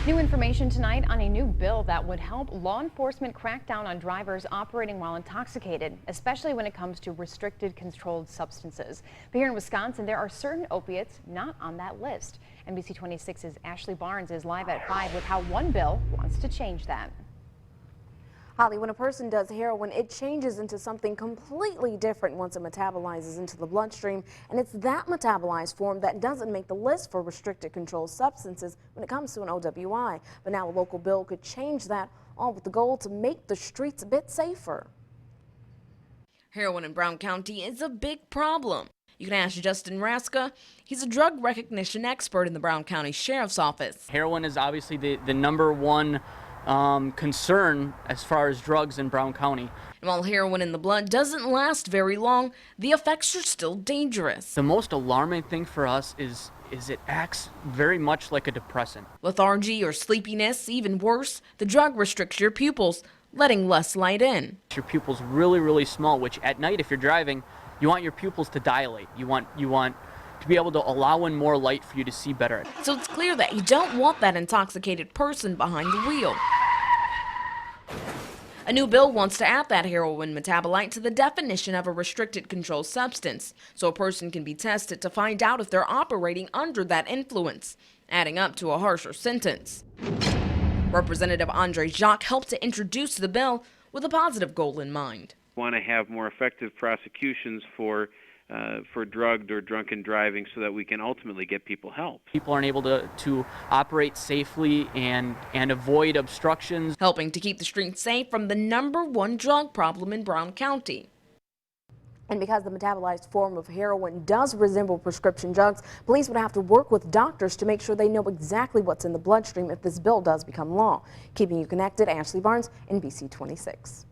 New information tonight on a new bill that would help law enforcement crack down on drivers operating while intoxicated, especially when it comes to restricted controlled substances. But here in Wisconsin, there are certain opiates not on that list. NBC 26's Ashley Barnes is live at 5 with how one bill wants to change that. Holly, when a person does heroin, it changes into something completely different once it metabolizes into the bloodstream, and it's that metabolized form that doesn't make the list for restricted controlled substances when it comes to an OWI. But now a local bill could change that, all with the goal to make the streets a bit safer. Heroin in Brown County is a big problem. You can ask Justin Raska. He's a drug recognition expert in the Brown County Sheriff's Office. Heroin is obviously the #1 concern as far as drugs in Brown County. And while heroin in the blood doesn't last very long, the effects are still dangerous. The most alarming thing for us is it acts very much like a depressant. Lethargy or sleepiness, even worse, the drug restricts your pupils, letting less light in. Your pupils really small, which at night if you're driving, you want your pupils to dilate. You want to be able to allow in more light for you to see better. So it's clear that you don't want that intoxicated person behind the wheel. A new bill wants to add that heroin metabolite to the definition of a restricted controlled substance, so a person can be tested to find out if they're operating under that influence, adding up to a harsher sentence. Representative Andre Jacques helped to introduce the bill with a positive goal in mind. We want to have more effective prosecutions for drugged or drunken driving so that we can ultimately get people help. People aren't able to operate safely and avoid obstructions. Helping to keep the streets safe from the #1 drug problem in Brown County. And because the metabolized form of heroin does resemble prescription drugs, police would have to work with doctors to make sure they know exactly what's in the bloodstream if this bill does become law. Keeping you connected, Ashley Barnes, NBC 26.